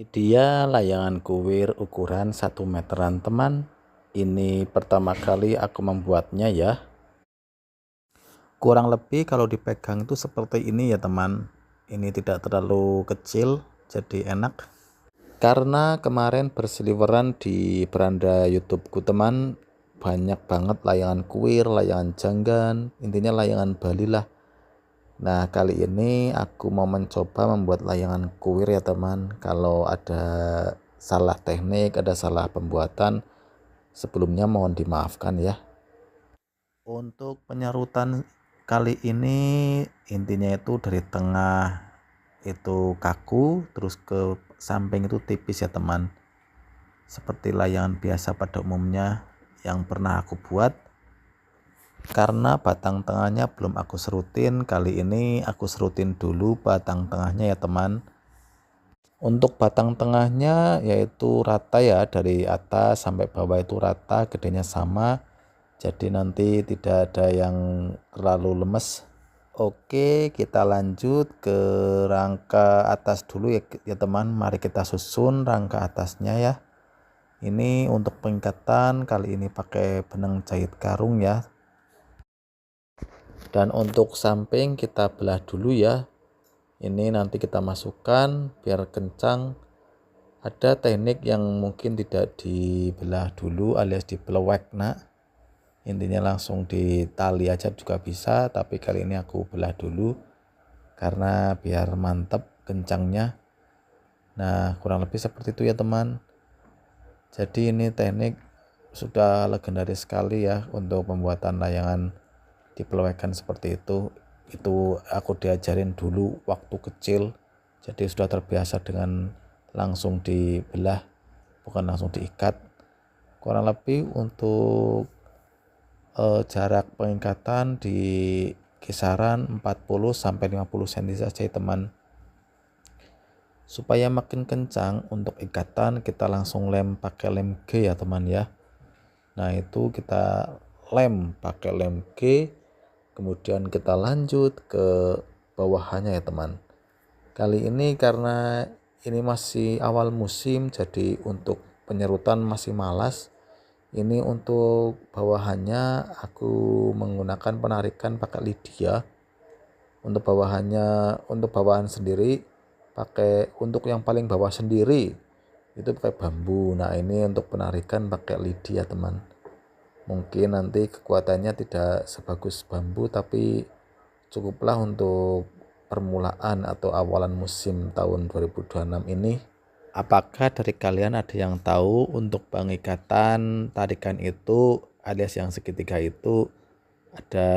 Ini dia layangan kuir ukuran 1 meteran teman. Ini pertama kali aku membuatnya ya. Kurang lebih kalau dipegang itu seperti ini ya teman. Ini tidak terlalu kecil, jadi enak. Karena kemarin berseliweran di beranda YouTubeku teman, banyak banget layangan kuir, layangan janggan, intinya layangan Bali lah. Nah, kali ini aku mau mencoba membuat layangan kuir ya teman. Kalau ada salah teknik, ada salah pembuatan, sebelumnya mohon dimaafkan ya. Untuk penyarutan kali ini intinya itu dari tengah itu kaku, terus ke samping itu tipis ya teman. Seperti layangan biasa pada umumnya yang pernah aku buat. Karena batang tengahnya belum aku serutin, kali ini aku serutin dulu batang tengahnya ya teman. Untuk batang tengahnya yaitu rata ya, dari atas sampai bawah itu rata, gedenya sama, jadi nanti tidak ada yang terlalu lemes. Oke, kita lanjut ke rangka atas dulu ya teman. Mari kita susun rangka atasnya ya. Ini untuk pengikatan kali ini pakai benang jahit karung ya. Dan untuk samping kita belah dulu ya. Ini nanti kita masukkan biar kencang. Ada teknik yang mungkin tidak dibelah dulu alias dipelewek nak. Intinya langsung ditali aja juga bisa, tapi kali ini aku belah dulu karena biar mantap kencangnya. Nah, kurang lebih seperti itu ya teman. Jadi ini teknik sudah legendaris sekali ya untuk pembuatan layangan dipelewekan seperti itu aku diajarin dulu waktu kecil, jadi sudah terbiasa dengan langsung dibelah bukan langsung diikat. Kurang lebih untuk jarak pengikatan di kisaran 40-50 cm saja ya teman. Supaya makin kencang untuk ikatan kita langsung lem pakai lem G ya teman ya. Nah itu kita lem pakai lem G, kemudian kita lanjut ke bawahannya ya teman. Kali ini karena ini masih awal musim, jadi untuk penyerutan masih malas. Ini untuk bawahannya aku menggunakan penarikan pakai lidi ya. Untuk bawahannya, untuk bawahan sendiri pakai, untuk yang paling bawah sendiri itu pakai bambu. Nah ini untuk penarikan pakai lidi ya teman. Mungkin nanti kekuatannya tidak sebagus bambu, tapi cukuplah untuk permulaan atau awalan musim tahun 2026 ini. Apakah dari kalian ada yang tahu untuk pengikatan tarikan itu alias yang segitiga itu ada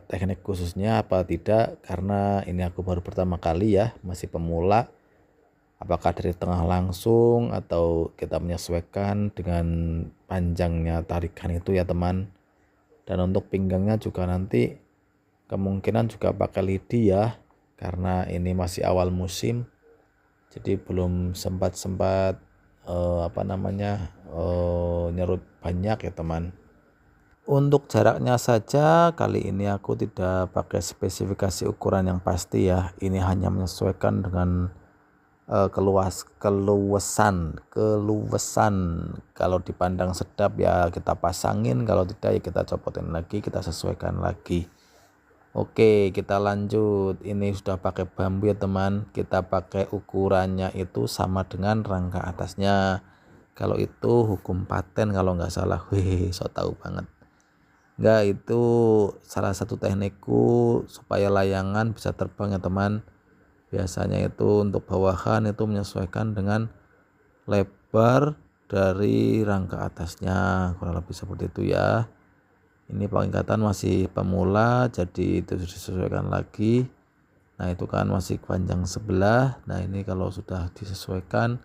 teknik khususnya apa tidak? Karena ini aku baru pertama kali ya, masih pemula. Apakah dari tengah langsung atau kita menyesuaikan dengan panjangnya tarikan itu ya teman. Dan untuk pinggangnya juga nanti kemungkinan juga pakai lidi ya, karena ini masih awal musim, jadi belum sempat nyerut banyak ya teman. Untuk jaraknya saja kali ini aku tidak pakai spesifikasi ukuran yang pasti ya. Ini hanya menyesuaikan dengan keluasan. Kalau dipandang sedap ya kita pasangin, kalau tidak ya kita copotin lagi, kita sesuaikan lagi. Oke, kita lanjut. Ini sudah pakai bambu ya teman. Kita pakai ukurannya itu sama dengan rangka atasnya. Kalau itu hukum paten kalau nggak salah. Wih, so tahu banget. Enggak, itu salah satu teknikku supaya layangan bisa terbang ya teman. Biasanya itu untuk bawahan itu menyesuaikan dengan lebar dari rangka atasnya, kurang lebih seperti itu ya. Ini pengikatan masih pemula, jadi itu disesuaikan lagi. Nah itu kan masih panjang sebelah. Nah ini kalau sudah disesuaikan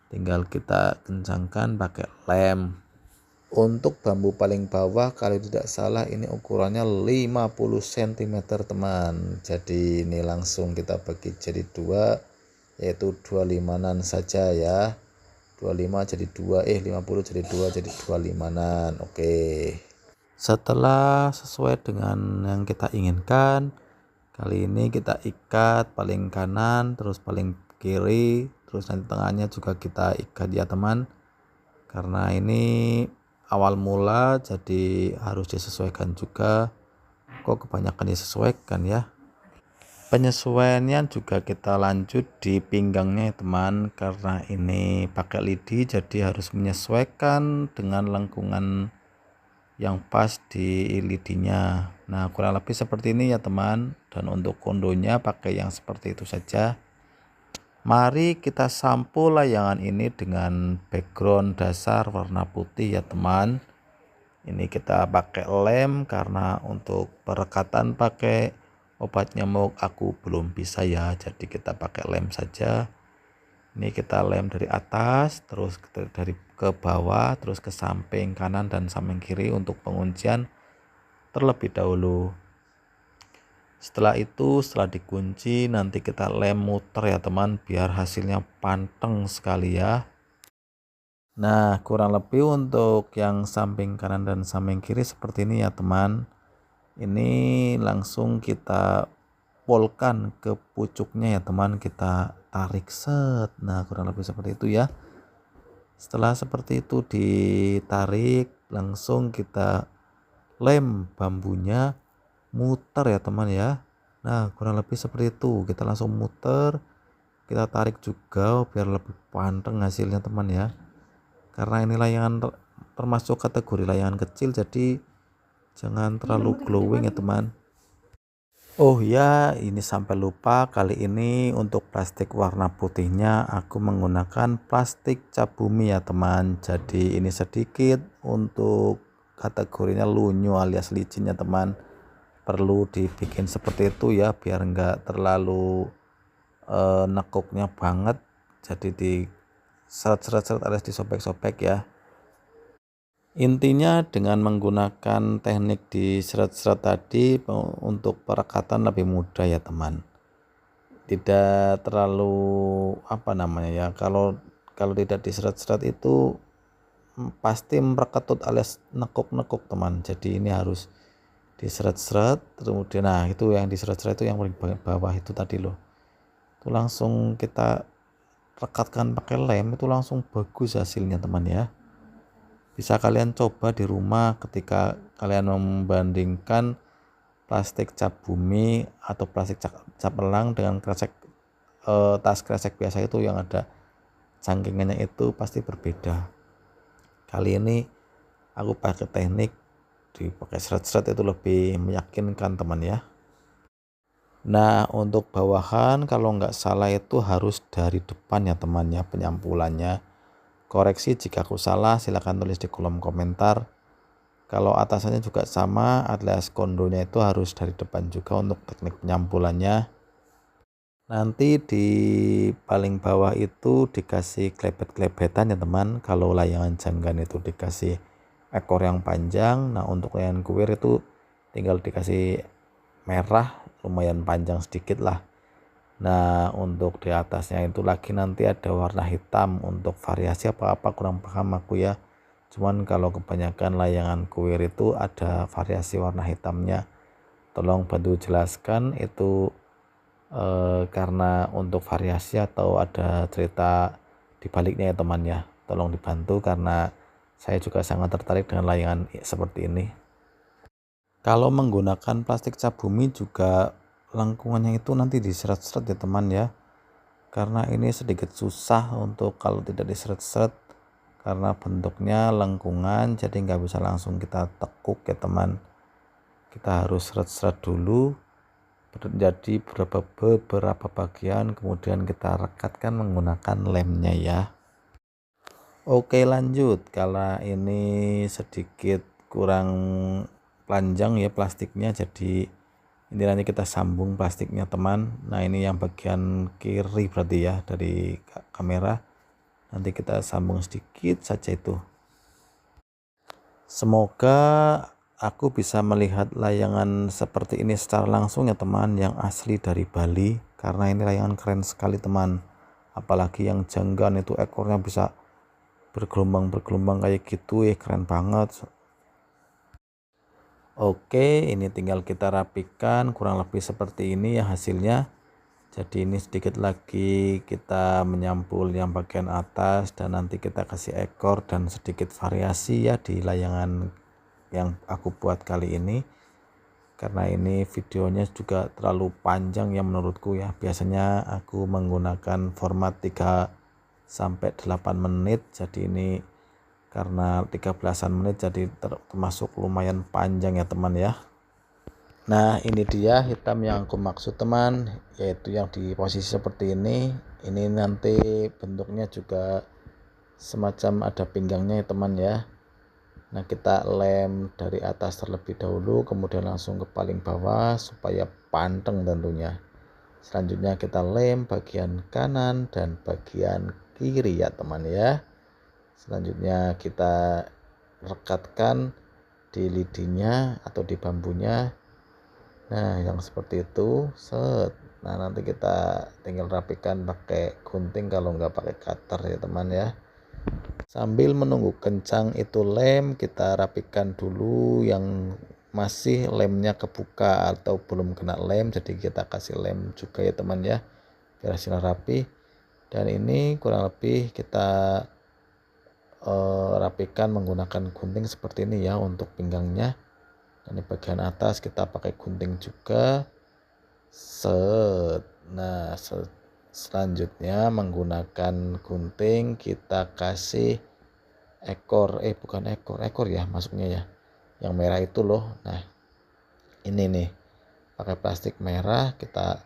tinggal kita kencangkan pakai lem. Untuk bambu paling bawah kalau tidak salah ini ukurannya 50 cm teman. Jadi ini langsung kita bagi jadi dua, yaitu 25-an saja ya. 25 jadi 2, 50 jadi 2, jadi 25-an. Oke. Setelah sesuai dengan yang kita inginkan, kali ini kita ikat paling kanan terus paling kiri terus nanti tengahnya juga kita ikat ya teman, karena ini awal mula jadi harus disesuaikan juga. Kok kebanyakan disesuaikan ya. Penyesuaiannya juga kita lanjut di pinggangnya ya teman, karena ini pakai lidi jadi harus menyesuaikan dengan lengkungan yang pas di lidinya. Nah kurang lebih seperti ini ya teman, dan untuk kondonya pakai yang seperti itu saja. Mari kita sampo layangan ini dengan background dasar warna putih ya teman. Ini kita pakai lem karena untuk perekatan pakai obat nyamuk aku belum bisa ya, jadi kita pakai lem saja. Ini kita lem dari atas, terus dari ke bawah, terus ke samping kanan dan samping kiri untuk penguncian terlebih dahulu. Setelah itu, setelah dikunci, nanti kita lem muter ya teman, biar hasilnya panteng sekali ya. Nah kurang lebih untuk yang samping kanan dan samping kiri seperti ini ya teman. Ini langsung kita polkan ke pucuknya ya teman, kita tarik set. Nah kurang lebih seperti itu ya. Setelah seperti itu ditarik, langsung kita lem bambunya muter ya teman ya. Nah kurang lebih seperti itu, kita langsung muter, kita tarik juga biar lebih panteng hasilnya teman ya. Karena ini layangan termasuk kategori layangan kecil, jadi jangan terlalu glowing ya teman. Oh ya, ini sampai lupa, kali ini untuk plastik warna putihnya aku menggunakan plastik cap bumi ya teman. Jadi ini sedikit untuk kategorinya lunyu alias licin ya teman. Perlu dibikin seperti itu ya biar enggak terlalu nekuknya banget. Jadi di seret-seret alias disobek-sobek ya. Intinya dengan menggunakan teknik di seret-seret tadi untuk perekatan lebih mudah ya teman. Tidak terlalu apa namanya ya, kalau tidak diseret-seret itu pasti merekatut alias nekuk-nekuk teman. Jadi ini harus diseret-seret, kemudian nah itu yang diseret-seret itu yang paling bawah itu tadi loh. Itu langsung kita rekatkan pakai lem, itu langsung bagus hasilnya teman ya. Bisa kalian coba di rumah ketika kalian membandingkan plastik cap bumi atau plastik cap elang dengan kresek tas kresek biasa itu yang ada cangkingannya, itu pasti berbeda. Kali ini aku pakai teknik dipakai seret-seret, itu lebih meyakinkan teman ya. Nah untuk bawahan kalau nggak salah itu harus dari depan ya teman ya penyampulannya. Koreksi jika aku salah, silahkan tulis di kolom komentar. Kalau atasannya juga sama, alias kondonya itu harus dari depan juga untuk teknik penyampulannya. Nanti di paling bawah itu dikasih klebet-klebetan ya teman. Kalau layangan janggan itu dikasih ekor yang panjang. Nah untuk layangan kuir itu tinggal dikasih merah, lumayan panjang sedikit lah. Nah untuk di atasnya itu lagi nanti ada warna hitam, untuk variasi apa-apa kurang paham aku ya. Cuman kalau kebanyakan layangan kuir itu ada variasi warna hitamnya. Tolong bantu jelaskan itu karena untuk variasi atau ada cerita di baliknya ya teman ya. Tolong dibantu karena saya juga sangat tertarik dengan layangan seperti ini. Kalau menggunakan plastik cap bumi juga lengkungannya itu nanti diseret-seret ya teman ya, karena ini sedikit susah untuk kalau tidak diseret-seret karena bentuknya lengkungan, jadi nggak bisa langsung kita tekuk ya teman. Kita harus seret-seret dulu jadi beberapa bagian, kemudian kita rekatkan menggunakan lemnya ya. Oke lanjut, karena ini sedikit kurang panjang ya plastiknya, jadi ini nanti kita sambung plastiknya teman. Nah ini yang bagian kiri berarti ya dari kamera, nanti kita sambung sedikit saja itu. Semoga aku bisa melihat layangan seperti ini secara langsung ya teman, yang asli dari Bali, karena ini layangan keren sekali teman. Apalagi yang janggan itu ekornya bisa bergelombang kayak gitu ya, keren banget. Oke, ini tinggal kita rapikan kurang lebih seperti ini ya hasilnya. Jadi ini sedikit lagi kita menyampul yang bagian atas dan nanti kita kasih ekor dan sedikit variasi ya di layangan yang aku buat kali ini, karena ini videonya juga terlalu panjang ya menurutku ya. Biasanya aku menggunakan format 3 sampai 8 menit, jadi ini karena 13-an menit jadi termasuk lumayan panjang ya teman ya. Nah ini dia hitam yang aku maksud teman, yaitu yang di posisi seperti ini nanti bentuknya juga semacam ada pinggangnya ya teman ya. Nah kita lem dari atas terlebih dahulu, kemudian langsung ke paling bawah supaya panteng tentunya. Selanjutnya kita lem bagian kanan dan bagian kiri ya teman ya. Selanjutnya kita rekatkan di lidinya atau di bambunya. Nah yang seperti itu, set. Nah nanti kita tinggal rapikan pakai gunting kalau nggak pakai cutter ya teman ya. Sambil menunggu kencang itu lem, kita rapikan dulu yang masih lemnya kebuka atau belum kena lem, jadi kita kasih lem juga ya teman ya, biar hasilnya rapi. Dan ini kurang lebih kita rapikan menggunakan gunting seperti ini ya untuk pinggangnya. Dan di bagian atas kita pakai gunting juga. Set. Nah selanjutnya menggunakan gunting kita kasih ekor, bukan ekor ya masuknya ya, yang merah itu loh. Nah ini nih pakai plastik merah kita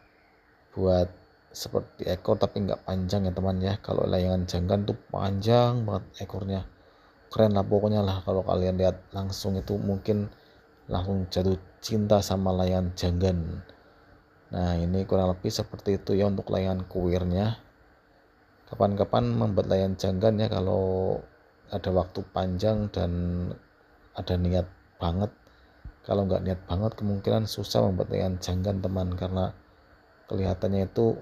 buat seperti ekor tapi nggak panjang ya teman ya. Kalau layangan janggan tuh panjang banget ekornya, keren lah pokoknya lah. Kalau kalian lihat langsung itu mungkin langsung jatuh cinta sama layangan janggan. Nah ini kurang lebih seperti itu ya untuk layangan kuirnya. Kapan-kapan membuat layangan janggan ya kalau ada waktu panjang dan ada niat banget. Kalau nggak niat banget kemungkinan susah membuat layangan janggan teman, karena kelihatannya itu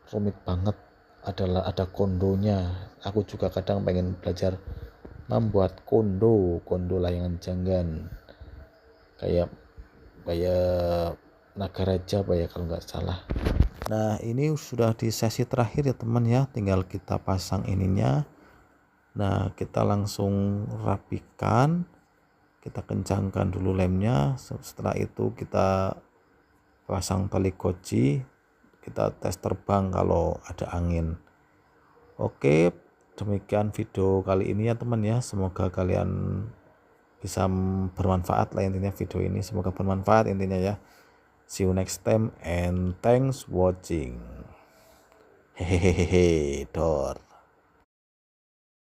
rumit banget. Ada kondonya. Aku juga kadang pengen belajar membuat kondo layangan janggan kayak Nagaraja apa ya kalau nggak salah. Nah ini sudah di sesi terakhir ya teman ya, tinggal kita pasang ininya. Nah kita langsung rapikan, kita kencangkan dulu lemnya. Setelah itu kita pasang tali goji, kita tes terbang kalau ada angin. Oke, demikian video kali ini ya teman ya, semoga kalian bisa bermanfaat lah intinya video ini, semoga bermanfaat intinya ya. See you next time and thanks watching. Hehehehe, dor.